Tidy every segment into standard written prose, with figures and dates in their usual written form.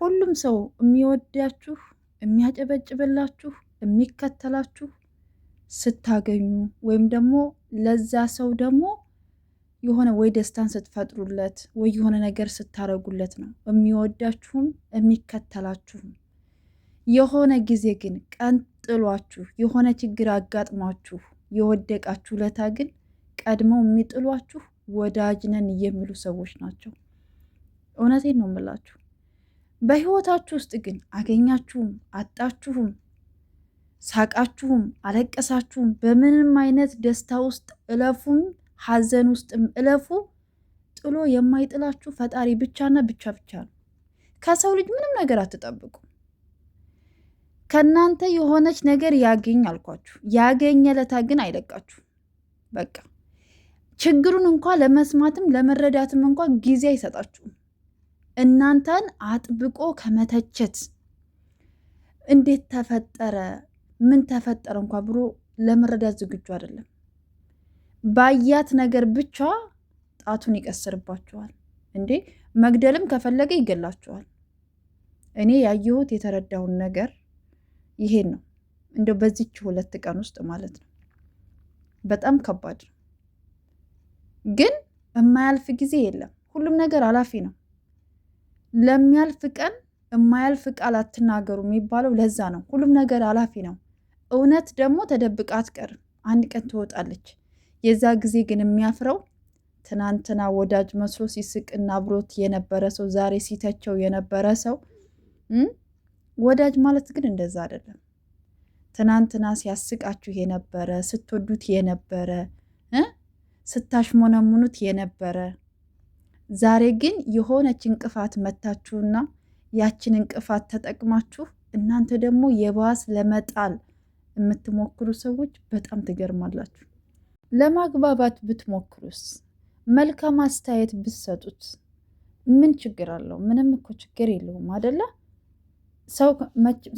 ሁሉም ሰው የሚወዳችሁ የሚያጨበጭብላችሁ የሚከተላችሁ ስታገኙ ወይም ደግሞ ለዛ ሰው ደግሞ የሆነ ወይ ደስታን ስትፈጥሩለት ወይ የሆነ ነገር ስታረጉለት ነው የሚወዳችሁም የሚከተላችሁም። የሆነ ጊዜ ግን ቀን ጥሏችሁ የሆነ ችግር አጋጥሟችሁ የወደቃችሁ ለታ ግን ቀድመው የሚጥሏችሁ ወዳጅ ነን የሚሉ ሰዎች ናቸው። እውነቴን ነው የምላችሁ። በህይወታችሁ ውስጥ ግን አገኛችሁም አጣችሁም ሳቃችሁም አለቀሳችሁም በምንም አይነት ደስታ ውስጥ እለፉም ሀዘን ውስጥም እለፉ ጥሎ የማይጥላችሁ ፈጣሪ ብቻና ብቻ ነው። ከሰው ልጅ ምንም ነገር አትጠብቁ። ከእናንተ የሆነች ነገር ያገኝ አልኳችሁ፣ ያገኘ ለታ ግን አይለቃችሁ። በቃ ችግሩን እንኳ ለመስማትም ለመረዳትም እንኳ ጊዜ አይሰጣችሁም። እናንተን አጥብቆ ከመተቸት እንዴት ተፈጠረ ምን ተፈጠረ እንኳ ብሎ ለመረዳት ዝግጁ አይደለም። ባያት ነገር ብቻ ጣቱን ይቀስርባችኋል። እንዴ መግደልም ከፈለገ ይገላችኋል። እኔ ያየሁት የተረዳውን ነገር ይሄን ነው። እንደው በዚች 2 ቀን ውስጥ ማለት ነው። በጣም ከባድ ነው። ግን የማያልፍ ጊዜ የለም። ሁሉም ነገር አላፊ ነው። ለሚያልፍ ቀን የማያልፍ ቃል አትናገሩ የሚባለው ለዛ ነው። ሁሉም ነገር አላፊ ነው። እውነት ደግሞ ተደብቃ አትቀርም። አንድ ቀን ትወጣለች። የዛ ጊዜ ግን የሚያፍረው ትናንትና ወዳጅ መስሎ ሲስቅና አብሮት የነበረ ሰው ዛሬ ሲተቸው የነበረ ሰው። ወዳጅ ማለት ግን እንደዛ አይደለም። ትናንትና ሲያስቃችሁ የነበረ ስትወዱት የነበረ ስታሽሞነሙኑት የነበረ ዛሬ ግን የሆነች እንቅፋት መታችሁና ያችን እንቅፋት ተጠቅማችሁ እናንተ ደግሞ የባስ ለመጣል የምትሞክሩ ሰዎች በጣም ትገርማላችሁ። ለማግባባት ብትሞክሩስ፣ መልካም አስተያየት ብትሰጡት ምን ችግር አለው? ምንም እኮ ችግር የለውም አደለ?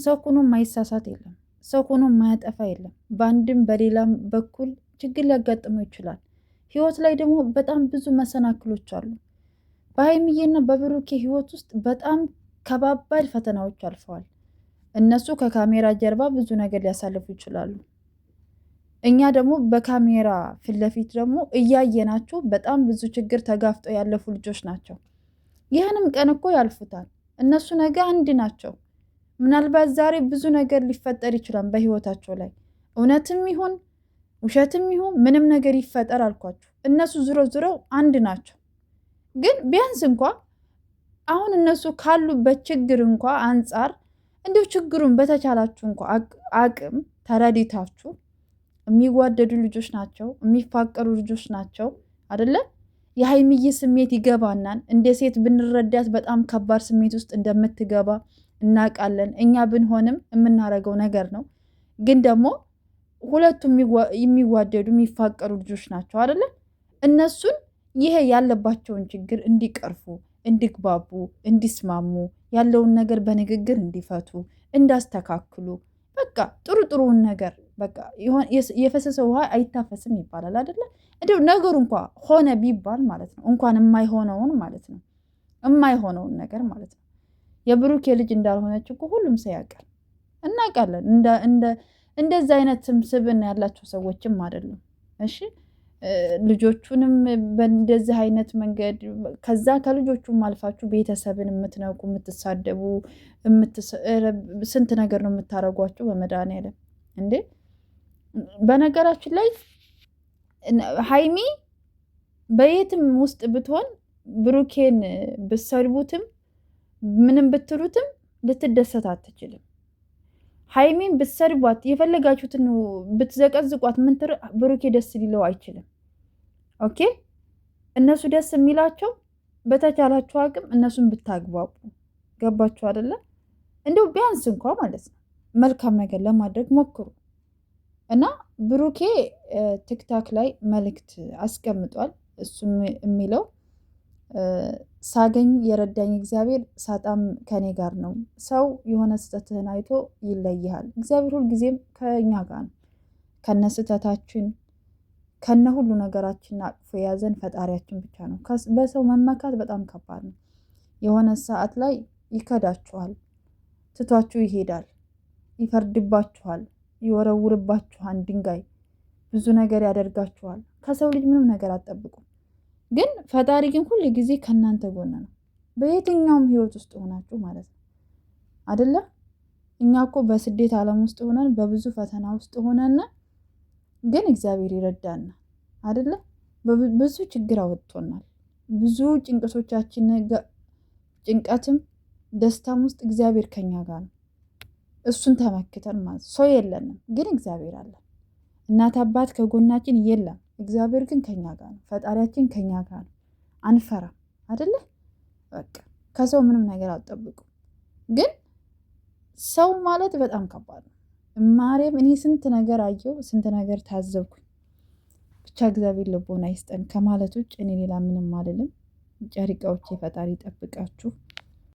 ሰው ሆኖ ማይሳሳት የለም። ሰው ሆኖ ማያጠፋ የለም። በአንድም በሌላም በኩል ችግር ሊያጋጥመው ይችላል። ህይወት ላይ ደግሞ በጣም ብዙ መሰናክሎች አሉ። በሀይሚዬና በብሩኬ ህይወት ውስጥ በጣም ከባባድ ፈተናዎች አልፈዋል። እነሱ ከካሜራ ጀርባ ብዙ ነገር ሊያሳልፉ ይችላሉ። እኛ ደግሞ በካሜራ ፊት ለፊት ደግሞ እያየናቸው በጣም ብዙ ችግር ተጋፍጠው ያለፉ ልጆች ናቸው። ይህንም ቀን እኮ ያልፉታል። እነሱ ነገ አንድ ናቸው። ምናልባት ዛሬ ብዙ ነገር ሊፈጠር ይችላል በህይወታቸው ላይ እውነትም ይሁን ውሸትም ይሁን ምንም ነገር ይፈጠር አልኳችሁ፣ እነሱ ዙሮ አንድ ናቸው። ግን ቢያንስ እንኳ አሁን እነሱ ካሉበት ችግር እንኳ አንጻር እንዲሁ ችግሩን በተቻላችሁ እንኳ አቅም ተረዲታችሁ የሚዋደዱ ልጆች ናቸው፣ የሚፋቀሩ ልጆች ናቸው አደለ? የሀይሚዬ ስሜት ይገባናል። እንደ ሴት ብንረዳት በጣም ከባድ ስሜት ውስጥ እንደምትገባ እናውቃለን። እኛ ብንሆንም የምናረገው ነገር ነው። ግን ደግሞ ሁለቱም የሚዋደዱ የሚፋቀሩ ልጆች ናቸው አደለ? እነሱን ይሄ ያለባቸውን ችግር እንዲቀርፉ፣ እንዲግባቡ፣ እንዲስማሙ ያለውን ነገር በንግግር እንዲፈቱ፣ እንዳስተካክሉ በቃ ጥሩውን ነገር በቃ የፈሰሰ ውሃ አይታፈስም ይባላል አይደለ? እንደው ነገሩ እንኳ ሆነ ቢባል ማለት ነው እንኳን የማይሆነውን ማለት ነው የማይሆነውን ነገር ማለት ነው። የብሩኬ ልጅ እንዳልሆነች እኮ ሁሉም ሰው ያውቃል፣ እናውቃለን። እንደዛ አይነት ስብዕና ያላቸው ሰዎችም አይደሉም። እሺ ልጆቹንም በእንደዚህ አይነት መንገድ ከዛ ከልጆቹም አልፋችሁ ቤተሰብን የምትነቁ የምትሳደቡ ስንት ነገር ነው የምታረጓቸው። በመድኃኒዓለም እንዴ! በነገራችን ላይ ሀይሚ በየትም ውስጥ ብትሆን ብሩኬን ብትሰድቡትም ምንም ብትሉትም ልትደሰት አትችልም። ሀይሚን ብትሰድቧት የፈለጋችሁትን ብትዘቀዝቋት ብሩኬ ደስ ሊለው አይችልም። ኦኬ እነሱ ደስ የሚላቸው በተቻላችሁ አቅም እነሱን ብታግባቡ። ገባችሁ አይደለ? እንደው ቢያንስ እንኳ ማለት ነው መልካም ነገር ለማድረግ ሞክሩ። እና ብሩኬ ቲክታክ ላይ መልእክት አስቀምጧል። እሱም የሚለው ሳገኝ የረዳኝ እግዚአብሔር ሳጣም ከኔ ጋር ነው። ሰው የሆነ ስህተትህን አይቶ ይለይሃል። እግዚአብሔር ሁልጊዜም ከእኛ ጋር ነው። ከነ ስህተታችን ከነ ሁሉ ነገራችን አቅፎ የያዘን ፈጣሪያችን ብቻ ነው። በሰው መመካት በጣም ከባድ ነው። የሆነ ሰዓት ላይ ይከዳችኋል፣ ትቷችሁ ይሄዳል፣ ይፈርድባችኋል፣ ይወረውርባችኋል ድንጋይ፣ ብዙ ነገር ያደርጋችኋል። ከሰው ልጅ ምንም ነገር አትጠብቁም። ግን ፈጣሪ ግን ሁል ጊዜ ከእናንተ ጎን ነው፣ በየትኛውም ህይወት ውስጥ ሆናችሁ ማለት ነው አደለ? እኛ እኮ በስደት ዓለም ውስጥ ሆነን በብዙ ፈተና ውስጥ ሆነን ግን እግዚአብሔር ይረዳናል አደለ? ብዙ ችግር አወጥቶናል። ብዙ ጭንቀቶቻችን ጭንቀትም ደስታም ውስጥ እግዚአብሔር ከኛ ጋር ነው። እሱን ተመክተን ማለት ሰው የለንም፣ ግን እግዚአብሔር አለ። እናት አባት ከጎናችን የለም፣ እግዚአብሔር ግን ከኛ ጋር ነው። ፈጣሪያችን ከኛ ጋር ነው። አንፈራም አደለ? በቃ ከሰው ምንም ነገር አልጠብቁ። ግን ሰው ማለት በጣም ከባድ ነው። ማርያም እኔ ስንት ነገር አየሁ፣ ስንት ነገር ታዘብኩኝ። ብቻ እግዚአብሔር ልቦና ይስጠን ከማለት ውጭ እኔ ሌላ ምንም አልልም። ጨሪቃዎች የፈጣሪ ይጠብቃችሁ።